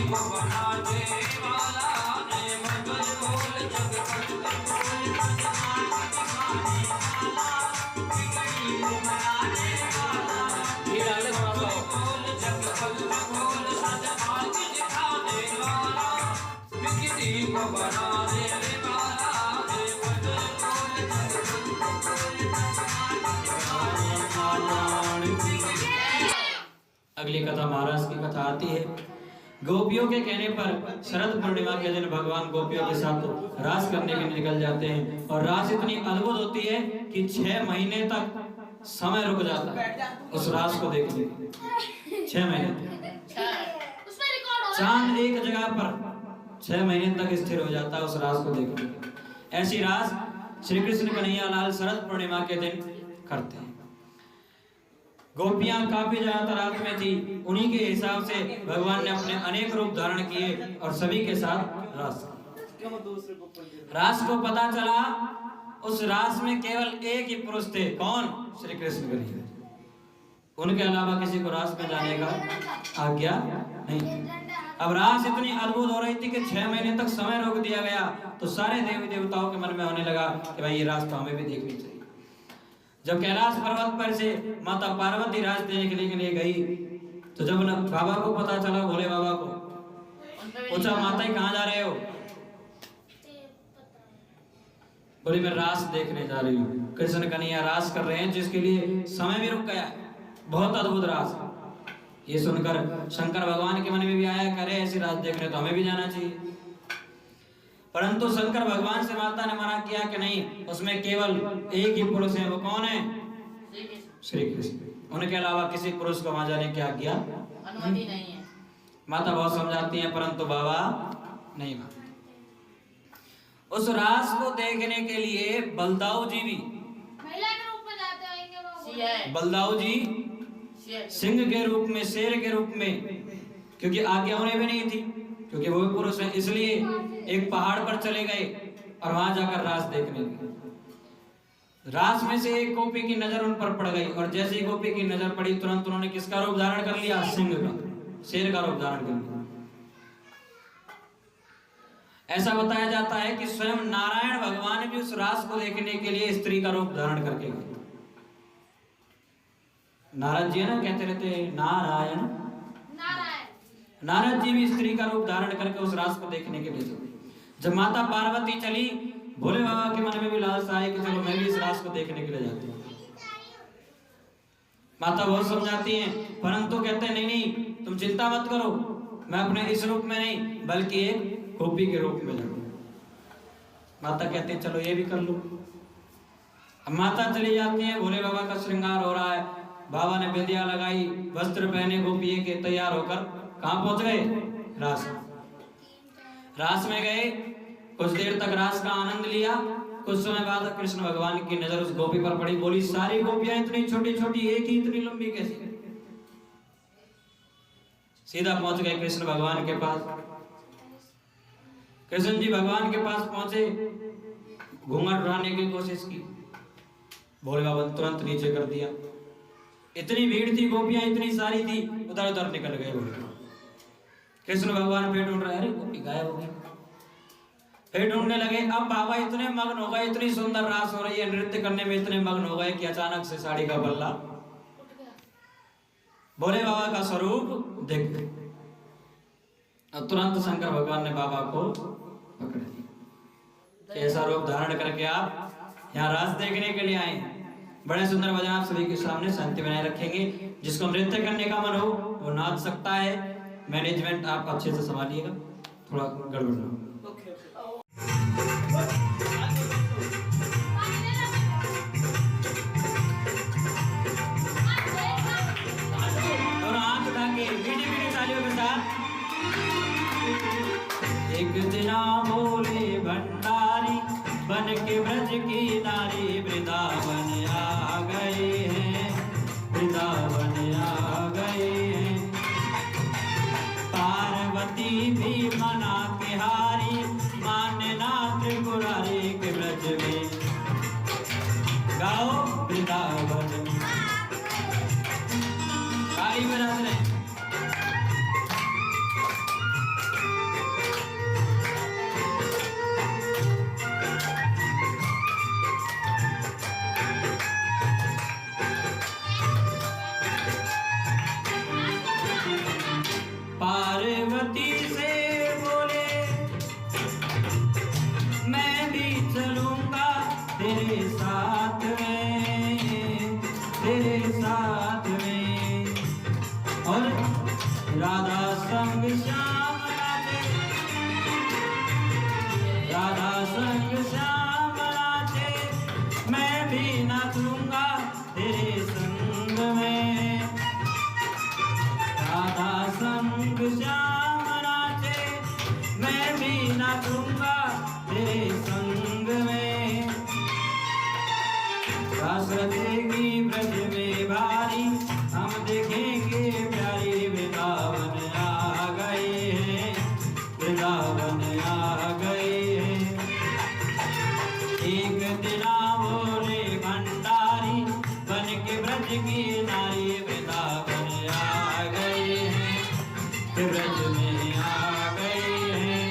को बनाने वाला ने मगज बोल जग पल बोल बदनाम दिखाने वाला बिगड़ी को बनाने वाला बोल जग पल बोल सदभाग दिखाने वाला बिगड़ी को बनाने वाला ने मगज बोल जग पल बोल बदनाम दिखाने वाला। अगली कथा महाराज की कथा आती है। गोपियों के कहने पर शरद पूर्णिमा के दिन भगवान गोपियों के साथ रास करने के लिए निकल जाते हैं और रास इतनी अद्भुत होती है कि 6 महीने तक समय रुक जाता है उस रास को देखने। 6 महीने चांद एक जगह पर 6 महीने तक स्थिर हो जाता है उस रास को देखने। ऐसी रास श्री कृष्ण कन्हैया लाल शरद पूर्णिमा के दिन करते हैं। गोपियां काफी ज्यादा रात में थी, उन्हीं के हिसाब से भगवान ने अपने अनेक रूप धारण किए और सभी के साथ रास को पता चला उस रास में केवल एक ही पुरुष थे। कौन? श्री कृष्ण कन्हैया। उनके अलावा किसी को रास में जाने का आज्ञा नहीं। अब रास इतनी अद्भुत हो रही थी कि 6 महीने तक समय रोक दिया गया तो सारे देवी देवताओं के मन में होने लगा कि भाई ये रास तो हमें भी देखनी चाहिए। जब कैलाश पर्वत पर से माता पार्वती राज देने के लिए गई तो जब बाबा को पता चला, भोले बाबा को पूछा माता ही कहाँ जा रहे हो? बोली मैं रास देखने जा रही हूँ। कृष्ण कन्हैया रास कर रहे हैं जिसके लिए समय भी रुक गया। बहुत अद्भुत रास। ये सुनकर शंकर भगवान के मन में भी आया, करे ऐसी रास देखने तो हमें भी जाना चाहिए। परंतु शंकर भगवान से माता ने मना किया कि नहीं, उसमें केवल एक ही पुरुष है। वो कौन है? श्री कृष्ण। उनके अलावा किसी पुरुष को वहां जाने की आज्ञा अनुमति नहीं है। माता बहुत समझाती हैं परंतु बाबा नहीं मानते। उस रास को देखने के लिए बलदाऊ जी भी महिला के रूप में जाते होंगे। बलदाऊ जी सिंह के रूप में, शेर के रूप में, क्योंकि आज्ञा उन्हें भी नहीं थी क्योंकि वो पुरुष है, इसलिए एक पहाड़ पर चले गए और वहां जाकर रास देखने लगे। रास में से एक गोपी की नजर उन पर पड़ गई और जैसे ही गोपी की नजर पड़ी तुरंत उन्होंने किसका रूप धारण कर लिया? सिंह का, शेर का रूप धारण कर लिया। ऐसा बताया जाता है कि स्वयं नारायण भगवान भी उस रास को देखने के लिए स्त्री का रूप धारण करके गए। नारद जी है ना, कहते रहते नारायण नारायण। नारद जी भी स्त्री का रूप धारण करके उस रास को देखने के लिए चले। जब माता पार्वती चली, भोले बाबा के मन में भी लालसा आई कि चलो मैं भी इस रास को देखने के लिए जाती हूँ। माता बहुत समझाती हैं परंतु कहते हैं नहीं नहीं तुम चिंता मत करो, मैं अपने इस रूप में नहीं बल्कि एक गोपी के रूप में जाऊँ। माता कहते हैं चलो ये भी कर लो। अब माता चली जाती है, भोले बाबा का श्रृंगार हो रहा है, बाबा ने बिंदिया लगाई, वस्त्र पहने, गोपी के तैयार होकर कहाँ पहुंच गए? रास। रास में गए, कुछ देर तक रास का आनंद लिया। कुछ समय बाद कृष्ण भगवान की नजर उस गोपी पर पड़ी। बोली सारी गोपियां इतनी छोटी छोटी, एक ही इतनी लंबी कैसे? सीधा पहुंच गए कृष्ण भगवान के पास। कृष्ण जी भगवान के पास पहुंचे, घूंघट उठाने की कोशिश की, भोले बाबा तुरंत नीचे कर दिया। इतनी भीड़ थी, गोपियां इतनी सारी थी, उधर उधर निकल गए। कृष्ण भगवान फिर ढूंढ रहे, अरे गोपी गायब हो गई। फिर ढूंढने लगे। अब बाबा इतने मग्न हो गए, इतनी सुंदर रास हो रही है, नृत्य करने में इतने मग्न हो गए कि अचानक से साड़ी का पल्ला भोले बाबा का स्वरूप दिख गए। और तुरंत शंकर भगवान ने बाबा को पकड़ लिया। ऐसा रूप धारण करके आप यहाँ रास देखने के लिए आए हैं। बड़े सुंदर भजन आप सभी के सामने शांति बनाए रखेंगे। जिसको नृत्य करने का मन हो वो नाच सकता है। मैनेजमेंट आप अच्छे से संभालिएगा, थोड़ा गड़बड़ ना हो। दोनों हाथ उठा के मीठी मीठी तालियों के साथ। एक दिना बोले भंडारी बन के ब्रज की नारी, वृंदावन आ गए हैं, वृंदावन आ गए हैं। पार्वती भी मना के हारी, मान्यना त्रिपुरारी के ब्रज में गाओ वृंदावन। ताली बजा रहे। पार्वती से बोले मैं भी चलूंगा तेरे साथ में, तेरे साथ में। और राधा संग श्याम नाचे, राधा संग श्याम नाचे, मैं भी नाचूंगा तेरे संग में। राधा संग श्याम नाचे, मैं भी नाचूंगा तेरे संग में। रास रचेगी ब्रज में भारी, हम देखेंगे प्यारी वृंदावन आ गए हैं, वृंदावन आ गए हैं। एक दिन बोले भंडारी, बन के ब्रज की नारी वृंदावन आ गए हैं, ब्रज में आ गए हैं।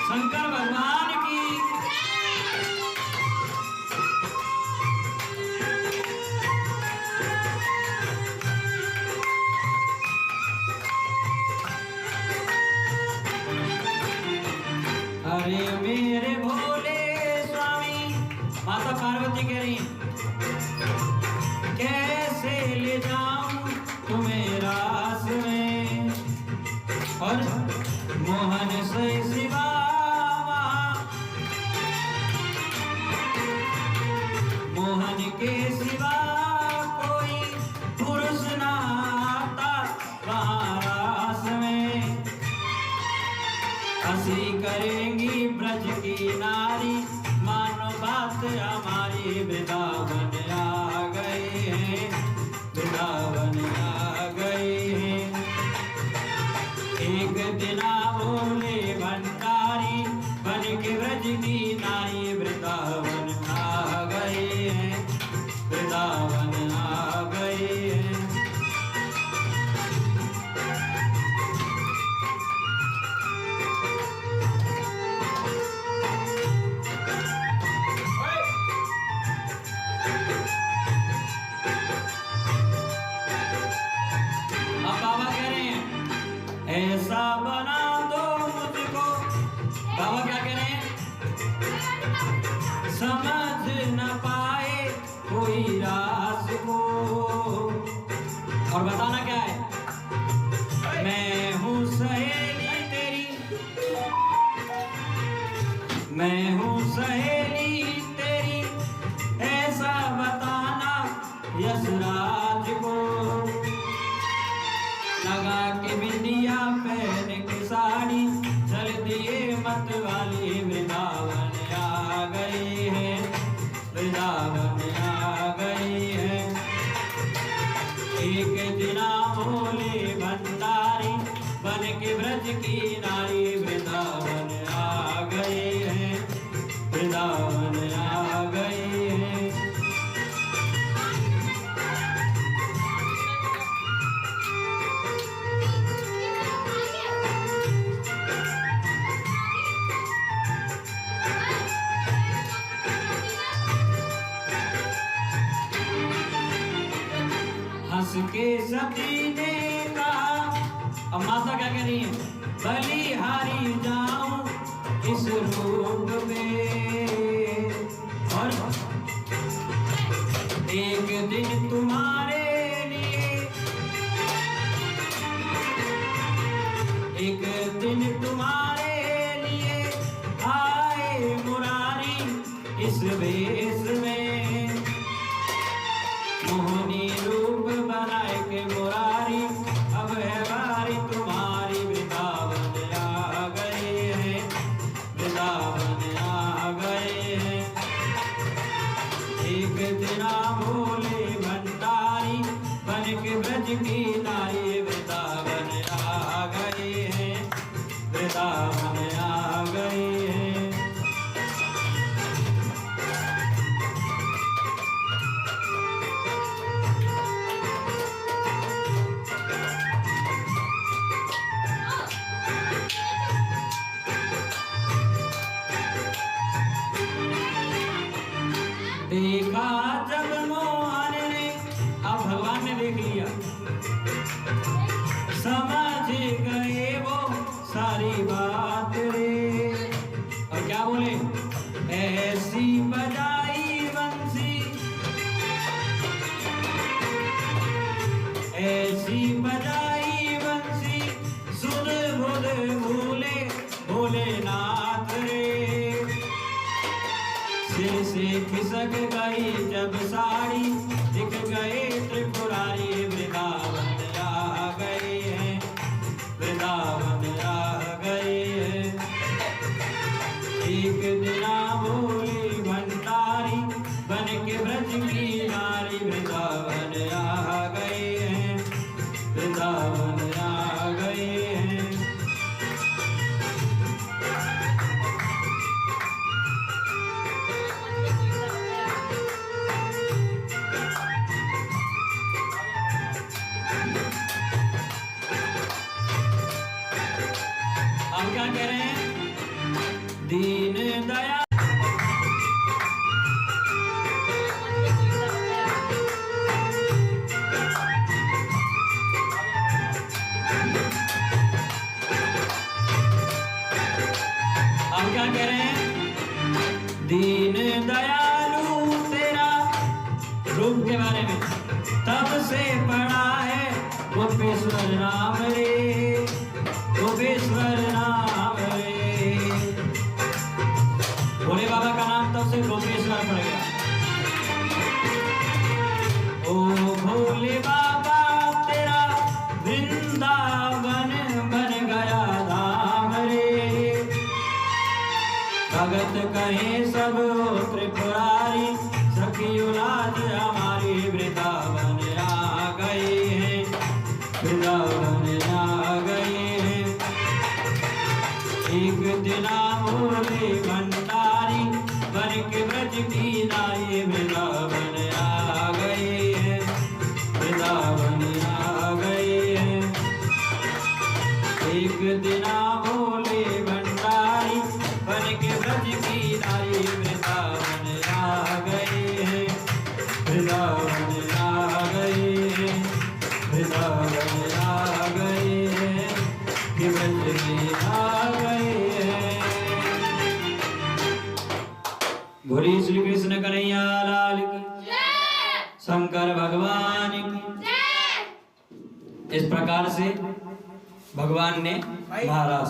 शंकर भगवान की अरे मेरे भोले स्वामी, माता पार्वती कह रही कैसे ले जाऊं तुम्हें रास में। और मोहन से सिवा मोहन के सिवा कोई पुरुष ना आता वहाँ रास में। हंसी करेंगी ब्रज की नारी, मानो बात हमारी वृंदावन आ गए हैं, वृंदावन आ गए हैं। एक दिन बोले भंडारी, बन के ब्रज की नारी वृंदावन आ गए हैं, वृंदावन आ गए हैं। अब बाबा कह रहे हैं ऐसा बना दो मुझको। बाबा क्या कह रहे हैं? समझ न पाए कोई रास को। और बताना क्या है? मैं हूँ सहेली तेरी, मैं हूँ सहेली तेरी, ऐसा बताना यशराज को। लगा के बिंदिया पहन के साड़ी, चल दिए मत वाली वृंदावन आ गए हैं, वृंदावन आ गए हैं। एक दिना बोले भंडारी, बन के ब्रज की नारी वृंदावन आ गए हैं, वृंदावन आ गए हैं। हंस के सती ने कहा, अब माता क्या कह रही है? बलिहारी जाऊं इस रूप में। और एक दिन तुम्हारे लिए, एक दिन तुम्हारे लिए आए मुरारी इस वेश में। मोहनी रूप बनाए के मुरारी, अब है बारी तुम्हारी वृंदावन आ गए हैं, वृंदावन आ गए हैं। एक दिना बोले भंडारी, बन के ब्रज की नारी वृंदावन आ गए हैं, वृंदावन आ गए हैं। देखा जब मोहन ने, अब भगवान ने देख लिया, समझ गए वो सारी बात रे। और क्या बोले, ऐसी बजाई बंसी, ऐसी बजाई बंसी, सुध बुध भूले भोलेनाथ रे। सिर से खिसक गई जब साड़ी, दिख गए त्रिपुरारी, वृंदावन आ गए हैं, वृंदावन आ गए हैं। एक दिना बोली भंडारी, बन के ब्रज की नारी, वृंदावन आ गए हैं, वृंदावन आ गए हैं। अब क्या कह रहे हैं, दीन दया, अब क्या कह रहे हैं, दीन दयालु तेरा रूप के बारे में तब से पढ़ा है गोपेश्वर नाम रे, गोपेश्वर नाम रे। भोले बाबा का नाम तब से गोपेश्वर पड़ गया। ओ भोले बाबा तेरा वृंदावन बन गया धाम रे। भगत कहे सब त्रिपुरारी, सखी औलाद हमारी, वृंदावन आ गए हैं, वृंदावन आ गए हैं। एक दिना बोले भंडारी, बन के ब्रज की नारी, वृंदावन आ गए हैं, वृंदावन आ गए हैं। एक दिना बोले भंडारी, बन के ब्रज की नारी, वृंदावन आ गए हैं, वृंदावन आ गए हैं, वृंदावन आ गए हैं, कि ब्रज की आ गए हैं। बोलिए श्री कृष्ण कन्हैया लाल की, शंकर भगवान की। इस प्रकार से भगवान ने महाराज